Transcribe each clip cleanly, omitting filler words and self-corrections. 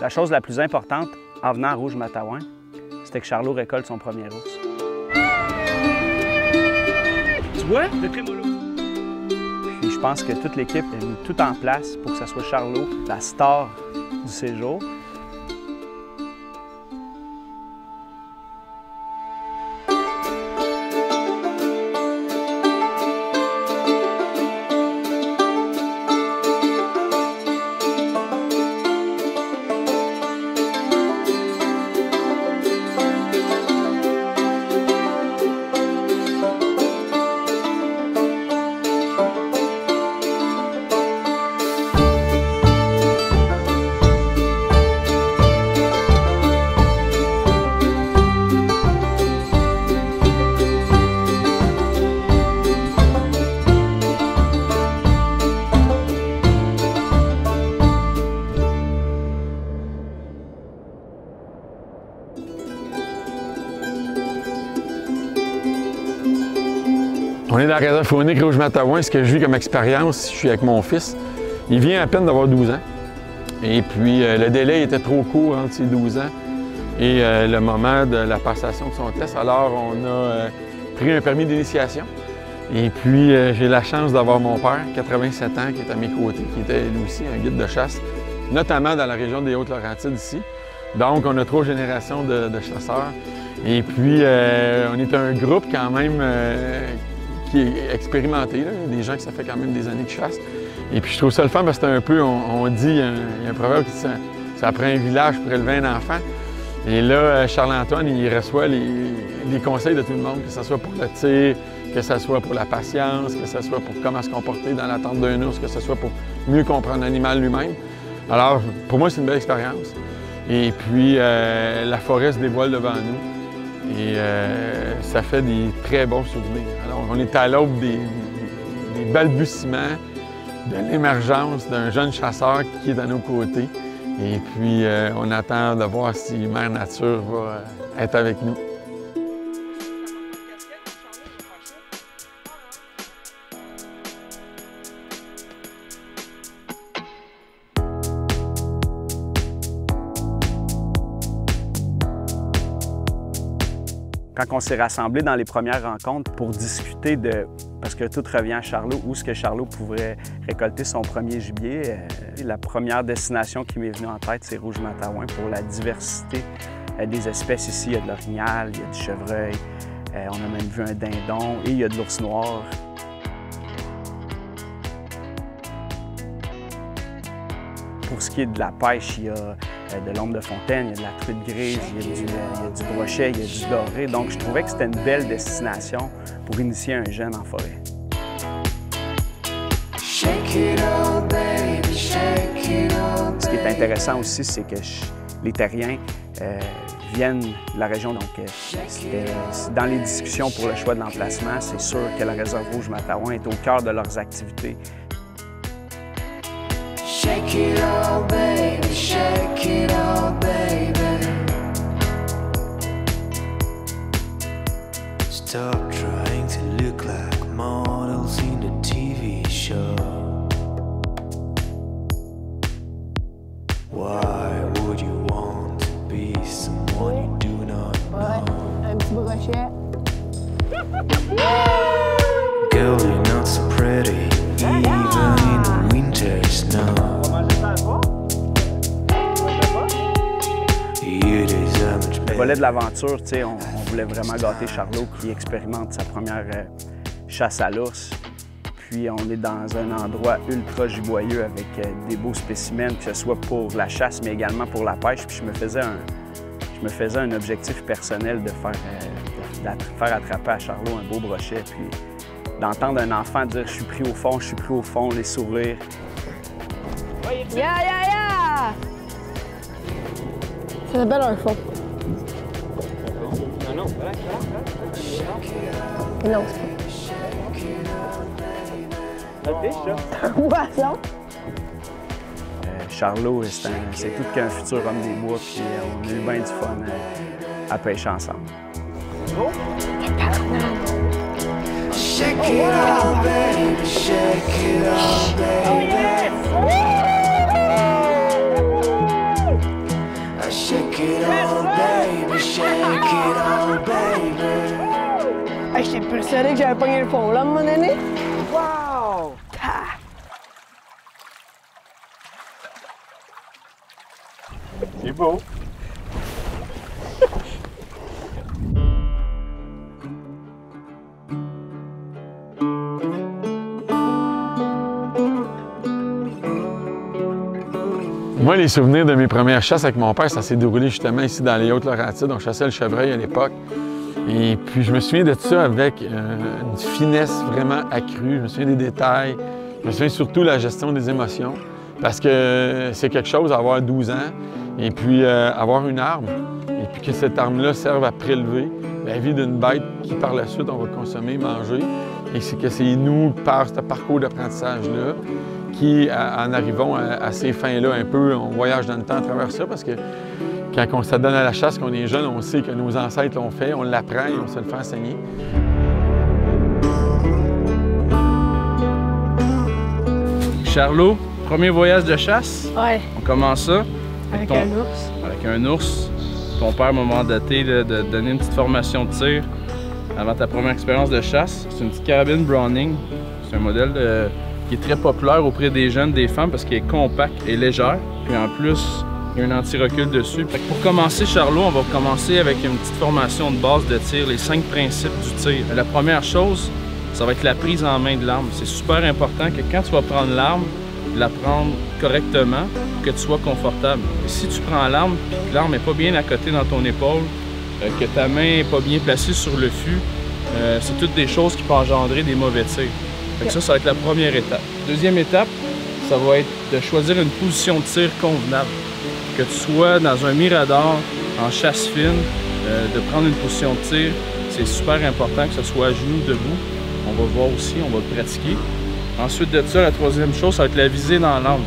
La chose la plus importante en venant à Rouge-Matawan, c'était que Charlot récolte son premier ours. Tu vois, le trémolo. Puis je pense que toute l'équipe a mis tout en place pour que ce soit Charlot, la star du séjour. On est dans la réserve faunique Rouge-Matawan. Ce que je vis comme expérience, je suis avec mon fils. Il vient à peine d'avoir 12 ans. Et puis, le délai était trop court entre ses 12 ans et le moment de la passation de son test. Alors, on a pris un permis d'initiation. Et puis, j'ai la chance d'avoir mon père, 87 ans, qui est à mes côtés, qui était lui aussi un guide de chasse, notamment dans la région des Hautes-Laurentides ici. Donc, on a 3 générations de chasseurs. Et puis, on est un groupe quand même qui est expérimenté, là. Des gens qui ça fait quand même des années de chasse. Et puis je trouve ça le fun parce que c'est un peu, on dit, il y a un proverbe qui dit ça prend un village pour élever un enfant. Et là, Charles-Antoine, il reçoit les conseils de tout le monde, que ce soit pour le tir, que ce soit pour la patience, que ce soit pour comment se comporter dans l'attente d'un ours, que ce soit pour mieux comprendre l'animal lui-même. Alors, pour moi, c'est une belle expérience. Et puis, la forêt se dévoile devant nous. Et ça fait des très bons souvenirs. Alors, on est à l'aube des balbutiements de l'émergence d'un jeune chasseur qui est à nos côtés. Et puis, on attend de voir si Mère Nature va être avec nous. Quand on s'est rassemblés dans les premières rencontres pour discuter de, parce que tout revient à Charlot, où est-ce que Charlot pouvait récolter son premier gibier, la première destination qui m'est venue en tête, c'est Rouge-Matawan pour la diversité des espèces ici. Il y a de l'orignal, il y a du chevreuil, on a même vu un dindon et il y a de l'ours noir. Pour ce qui est de la pêche, il y a de l'ombre de fontaine, il y a de la truite grise, il y a du brochet, il y a du doré. Donc, je trouvais que c'était une belle destination pour initier un jeune en forêt. Ce qui est intéressant aussi, c'est que les terriens viennent de la région. Donc, dans les discussions pour le choix de l'emplacement, c'est sûr que la réserve Rouge-Matawan est au cœur de leurs activités. Shake it all, baby, shake it all, baby. Stop trying to look like models in a TV show. Why would you want to be someone you do not know? Un petit brochet. Girl, you're not so pretty, even in the winter snow. Le volet de l'aventure, on voulait vraiment gâter Charlot qui expérimente sa première chasse à l'ours. Puis on est dans un endroit ultra giboyeux avec des beaux spécimens, que ce soit pour la chasse mais également pour la pêche. Puis je me faisais un objectif personnel de faire attraper à Charlot un beau brochet. Puis d'entendre un enfant dire « je suis pris au fond, les sourires. » Ya, ya, ya! Ça s'appelle un fond. Non, voilà. Non, c'est pas. C'est un poisson. Charlot, c'est tout qu'un futur homme des bois, puis on a eu bien du fun à pêcher ensemble. Shake it all, baby, shake it all, baby. it on, baby, shake it on, baby. Hey, j'étais persuadé que j'avais pogné le fond là, à un moment donné. Wow! C'est beau. Moi, les souvenirs de mes premières chasses avec mon père, ça s'est déroulé justement ici dans les Hautes-Laurentides. On chassait le chevreuil à l'époque. Et puis, je me souviens de ça avec une finesse vraiment accrue. Je me souviens des détails. Je me souviens surtout de la gestion des émotions. Parce que c'est quelque chose d'avoir 12 ans et puis avoir une arme. Et puis que cette arme-là serve à prélever la vie d'une bête qui, par la suite, on va consommer, manger. Et c'est que c'est nous, par ce parcours d'apprentissage-là, qui en arrivons à ces fins-là un peu, on voyage dans le temps à travers ça, parce que quand on s'adonne à la chasse, qu'on est jeune, on sait que nos ancêtres l'ont fait, on l'apprend et on se le fait enseigner. Charlot, premier voyage de chasse. Ouais. On commence ça. Avec un ours. Avec un ours. Ton père m'a mandaté de donner une petite formation de tir avant ta première expérience de chasse. C'est une petite carabine Browning. C'est un modèle qui est très populaire auprès des jeunes, des femmes, parce qu'il est compact et légère. Puis en plus, il y a un anti-recul dessus. Fait que pour commencer, Charlot, on va commencer avec une petite formation de base de tir, les 5 principes du tir. La première chose, ça va être la prise en main de l'arme. C'est super important que quand tu vas prendre l'arme, la prendre correctement, que tu sois confortable. Et si tu prends l'arme, puis que l'arme n'est pas bien à côté dans ton épaule, que ta main n'est pas bien placée sur le fût, c'est toutes des choses qui peuvent engendrer des mauvais tirs. Fait que ça va être la première étape. Deuxième étape, ça va être de choisir une position de tir convenable. Que tu sois dans un mirador, en chasse fine, de prendre une position de tir, c'est super important que ce soit à genoux, debout. On va voir aussi, on va le pratiquer. Ensuite de ça, la troisième chose, ça va être la visée dans l'angle.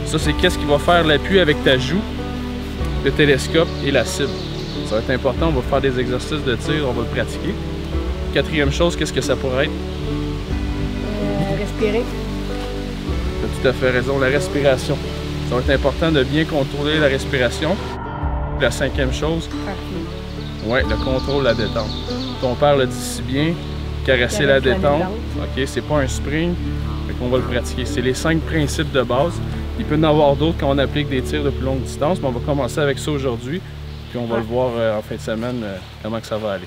Ça, c'est qu'est-ce qui va faire l'appui avec ta joue, le télescope et la cible. Ça va être important, on va faire des exercices de tir, on va le pratiquer. Quatrième chose, qu'est-ce que ça pourrait être? Respirer. Tu as tout à fait raison, la respiration. Ça va être important de bien contrôler la respiration. La cinquième chose, ouais, le contrôle, la détente. Ton père le dit si bien, caresser la détente. OK, c'est pas un spring, fait qu'on va le pratiquer. C'est les 5 principes de base. Il peut y en avoir d'autres quand on applique des tirs de plus longue distance, mais on va commencer avec ça aujourd'hui. Puis on va le voir en fin de semaine comment que ça va aller.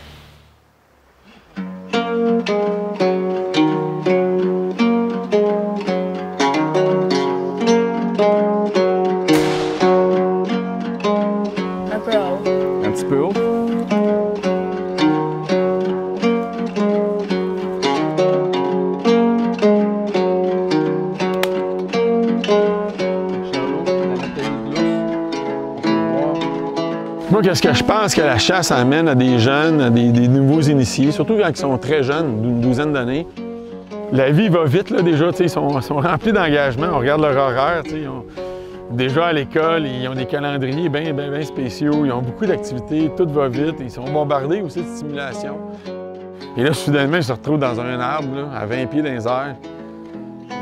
Un peu haut. Un petit peu haut. Moi, qu'est-ce que je pense que la chasse amène à des jeunes, à des nouveaux initiés, surtout quand ils sont très jeunes, d'une douzaine d'années. La vie va vite, là, déjà, ils sont remplis d'engagement. On regarde leur horaire, déjà à l'école, ils ont des calendriers bien spéciaux, ils ont beaucoup d'activités, tout va vite, ils sont bombardés aussi de stimulation. Et là, soudainement, ils se retrouvent dans un arbre, là, à 20 pieds dans les airs.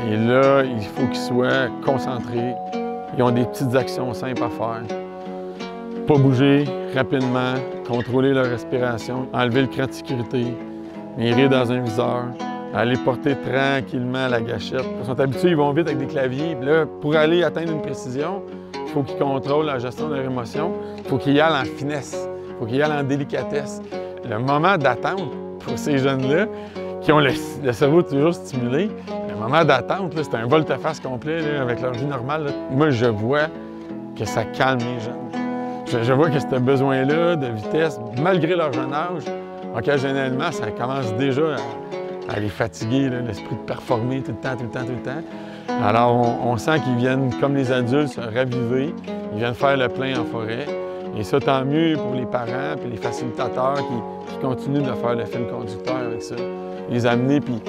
Et là, il faut qu'ils soient concentrés. Ils ont des petites actions simples à faire. Pas bouger rapidement, contrôler leur respiration, enlever le cran de sécurité, mirer dans un viseur, aller porter tranquillement la gâchette. Ils sont habitués, ils vont vite avec des claviers. Puis là, pour aller atteindre une précision, il faut qu'ils contrôlent la gestion de leur émotion. Il faut qu'ils y aillent en finesse, il faut qu'ils y aillent en délicatesse. Le moment d'attente pour ces jeunes-là, qui ont le cerveau toujours stimulé, le moment d'attente, c'est un volte-face complet là, avec leur vie normale. Là. Moi, je vois que ça calme les jeunes. Je vois que ce besoin-là de vitesse, malgré leur jeune âge, occasionnellement, ça commence déjà à les fatiguer, l'esprit de performer tout le temps. Alors, on sent qu'ils viennent, comme les adultes, se raviver. Ils viennent faire le plein en forêt. Et ça, tant mieux pour les parents et les facilitateurs qui continuent de faire le fil conducteur avec ça. Les amener, puis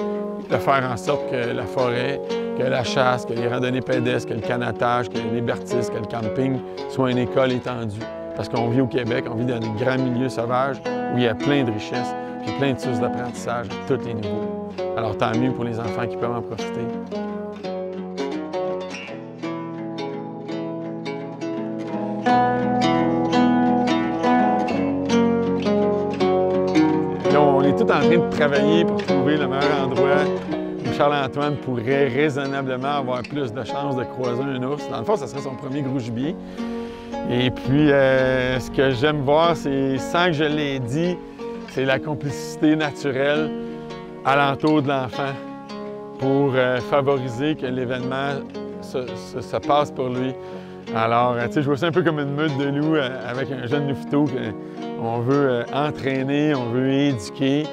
de faire en sorte que la forêt, que la chasse, que les randonnées pédestres, que le canotage, que les bertisses, que le camping soient une école étendue. Parce qu'on vit au Québec, on vit dans des grands milieux sauvages où il y a plein de richesses, puis plein de sources d'apprentissage à tous les niveaux. Alors tant mieux pour les enfants qui peuvent en profiter. en train de travailler pour trouver le meilleur endroit où Charles-Antoine pourrait raisonnablement avoir plus de chances de croiser un ours. Dans le fond, ça serait son premier gros gibier. Et puis, ce que j'aime voir, c'est, sans que je l'ai dit, c'est la complicité naturelle alentour de l'enfant pour favoriser que l'événement se passe pour lui. Alors, tu sais, je vois ça un peu comme une meute de loups avec un jeune louveteau qu'on veut entraîner, on veut éduquer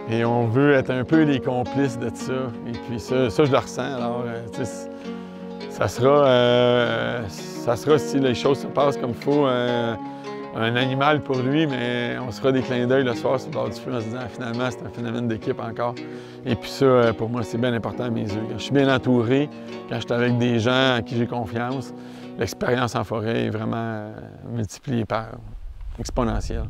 et on veut être un peu les complices de ça. Et puis ça je le ressens. Alors, tu sais, ça sera, si les choses se passent comme il faut, un animal pour lui, mais on se fera des clins d'œil le soir sur le bord du feu en se disant finalement c'est un phénomène d'équipe encore. Et puis ça, pour moi, c'est bien important à mes yeux. Quand je suis bien entouré, quand je suis avec des gens à qui j'ai confiance, l'expérience en forêt est vraiment multipliée par exponentielle.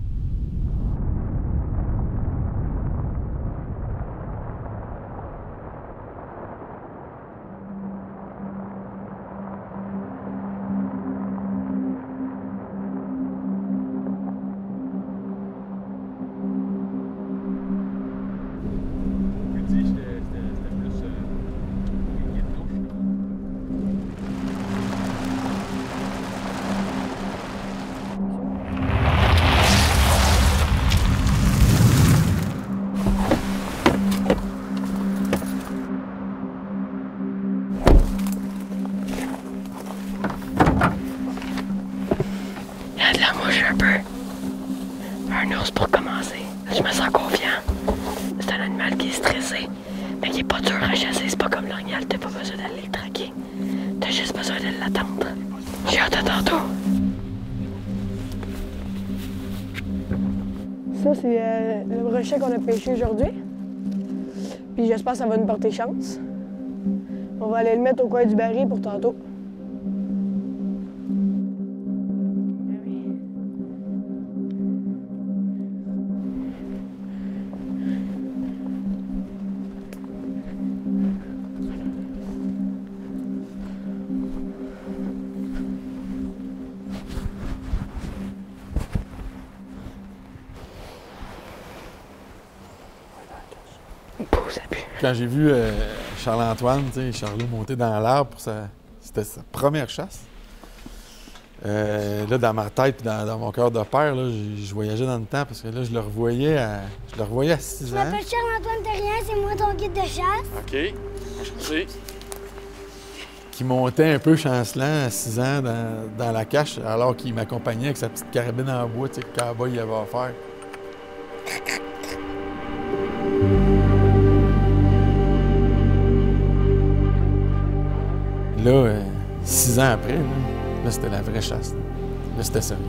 Un ours pour commencer. Je me sens confiant. C'est un animal qui est stressé, mais qui est pas dur à chasser. C'est pas comme l'orignal, t'as pas besoin d'aller le traquer. T'as juste besoin de l'attendre. J'ai hâte à tantôt. Ça, c'est le brochet qu'on a pêché aujourd'hui. Puis j'espère que ça va nous porter chance. On va aller le mettre au coin du baril pour tantôt. Quand j'ai vu Charles-Antoine, Charlot monter dans l'arbre pour c'était sa première chasse. Là, dans ma tête et dans mon cœur de père, là, je voyageais dans le temps parce que là, je le revoyais à 6 Je ans. m'appelle Charles-Antoine Terrien, c'est moi ton guide de chasse. OK, enchanté. Qui montait un peu chancelant à 6 ans dans la cache alors qu'il m'accompagnait avec sa petite carabine en bois, tu sais, que le cowboy avait offert. Là, 6 ans après, là c'était la vraie chasse. Là, c'était sérieux.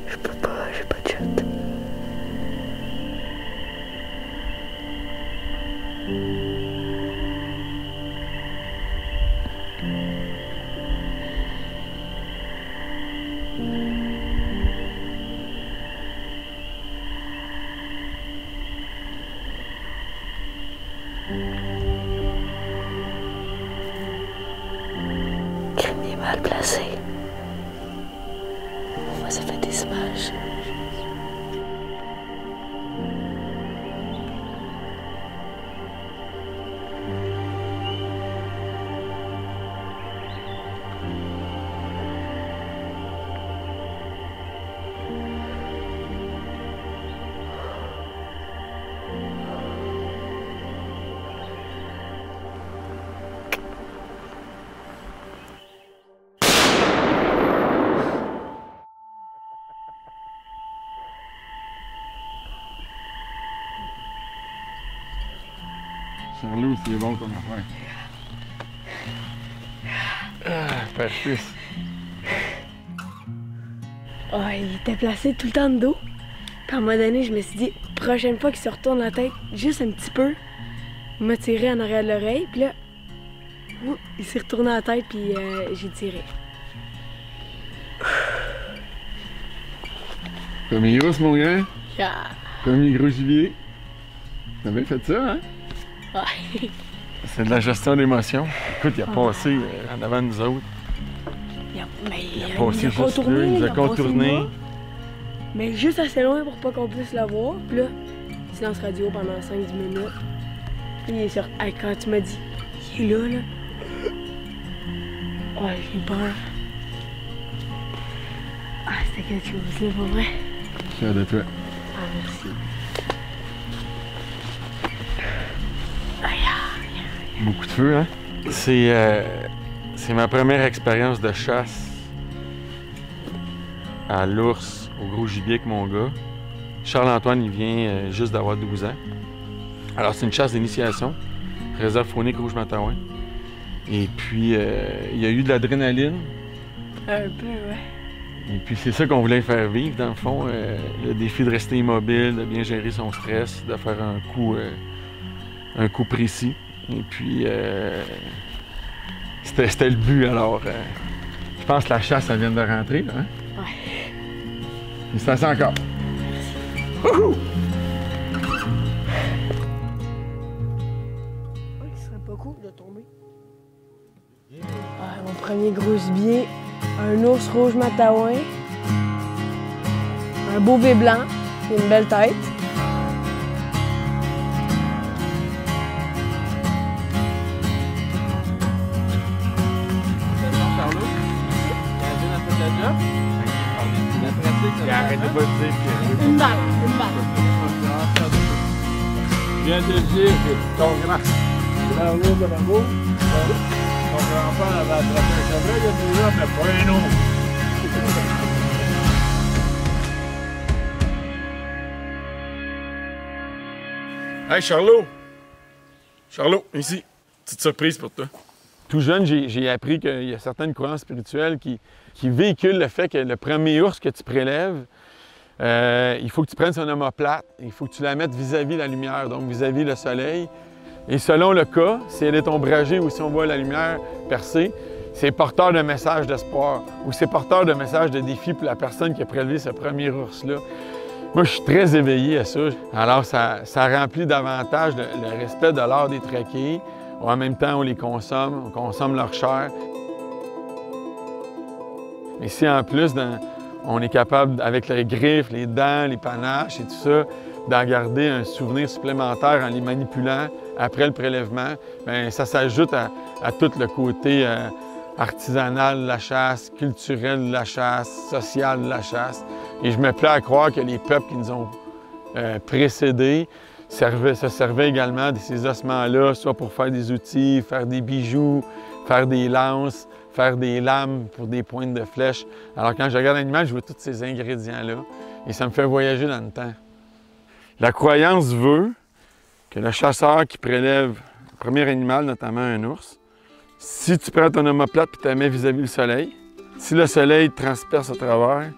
Je peux pas, j'ai pas de chute. Je l'ai mal placé. Moi, ça fait des images. c'est bon comme affaire. Ah, père-fils. Oh, il était placé tout le temps de dos. Puis à un moment donné, je me suis dit, prochaine fois qu'il se retourne la tête, juste un petit peu, il m'a tiré en arrière de l'oreille. Puis là, il s'est retourné la tête, puis j'ai tiré. Comme il est gros, mon grand. Yeah. Comme il est gros gibier. T'as bien fait ça, hein? Ouais. C'est de la gestion d'émotions. Écoute, il a passé en avant de nous autres. Il a passé juste contourné, là, il nous a a passé contourné. le bas, mais juste assez loin pour pas qu'on puisse le voir. Puis là, silence radio pendant 5-10 minutes. Puis il est sorti. Hey, quand tu m'as dit, il est là. Oh, j'ai peur. Ah, c'était quelque chose, là, pour vrai. Je suis fier de toi. Ah, merci. Beaucoup de feu, hein? C'est ma première expérience de chasse à l'ours, au gros gibier avec mon gars. Charles-Antoine, il vient juste d'avoir 12 ans. Alors, c'est une chasse d'initiation, réserve faunique Rouge-Matawan. Et puis, il y a eu de l'adrénaline. Un peu, ouais. Et puis, c'est ça qu'on voulait faire vivre, dans le fond. Le défi de rester immobile, de bien gérer son stress, de faire un coup précis. Et puis, c'était le but, alors. Je pense que la chasse, ça vient de rentrer, là, hein? Ouais. Félicitations encore. Merci. Wouhou! Ce serait pas cool de tomber. Ah, mon premier gros gibier, un ours rouge matawan, un beau V blanc et une belle tête. Arrêtez pas de dire que... Une balle. Je viens de le dire que ton grand bravo, ton grand-père avait attrapé un chevreuil, il a dit là, mais pas un autre. Hey Charlot! Charlot, ici, petite surprise pour toi. Tout jeune, j'ai appris qu'il y a certaines croyances spirituelles qui véhiculent le fait que le premier ours que tu prélèves, il faut que tu prennes son omoplate, il faut que tu la mettes vis-à-vis la lumière, donc vis-à-vis le soleil. Et selon le cas, si elle est ombragée ou si on voit la lumière percer, c'est porteur d'un message d'espoir ou c'est porteur d'un message de défi pour la personne qui a prélevé ce premier ours-là. Moi, je suis très éveillé à ça. Alors, ça remplit davantage le respect de l'art des tréqués. En même temps, on consomme leur chair. Mais si en plus, on est capable, avec les griffes, les dents, les panaches et tout ça, d'en garder un souvenir supplémentaire en les manipulant après le prélèvement, bien, ça s'ajoute à tout le côté artisanal de la chasse, culturel de la chasse, social de la chasse. Et je me plais à croire que les peuples qui nous ont précédés se servaient également de ces ossements-là, soit pour faire des outils, faire des bijoux, faire des lances, faire des lames pour des pointes de flèches. Alors quand je regarde l'animal, je vois tous ces ingrédients-là et ça me fait voyager dans le temps. La croyance veut que le chasseur qui prélève le premier animal, notamment un ours, si tu prends ton omoplate et tu la mets vis-à-vis le soleil, si le soleil te transperce à travers,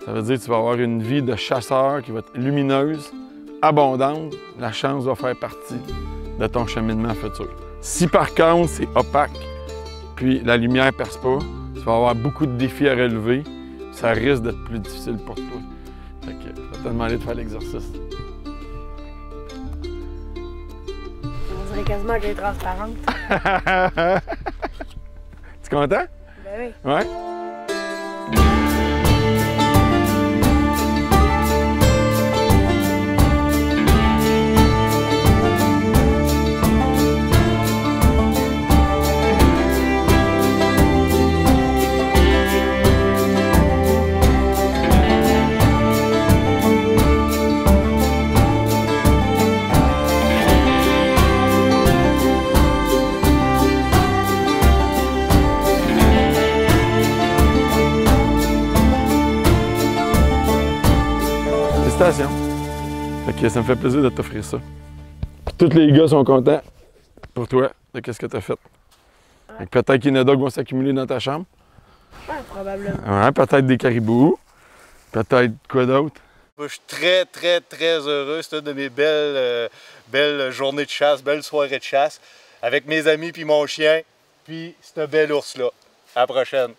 ça veut dire que tu vas avoir une vie de chasseur qui va être lumineuse, abondante. La chance va faire partie de ton cheminement futur. Si par contre c'est opaque, puis la lumière ne perce pas, tu vas avoir beaucoup de défis à relever, ça risque d'être plus difficile pour toi. Fait que je vais te demander de faire l'exercice. On dirait quasiment qu'elle est transparente. Tu es content? Ben oui. Ouais? Félicitations. Fait que ça me fait plaisir de t'offrir ça. Puis tous les gars sont contents. pour toi de qu'est-ce que tu as fait. Ouais. Peut-être qu'il y en a d'autres qui vont s'accumuler dans ta chambre. Ouais, probablement. Ouais, peut-être des caribous. Peut-être quoi d'autre? Je suis très, très, très heureux. C'est une de mes belles journées de chasse, belles soirées de chasse avec mes amis puis mon chien, puis ce bel ours-là. À la prochaine.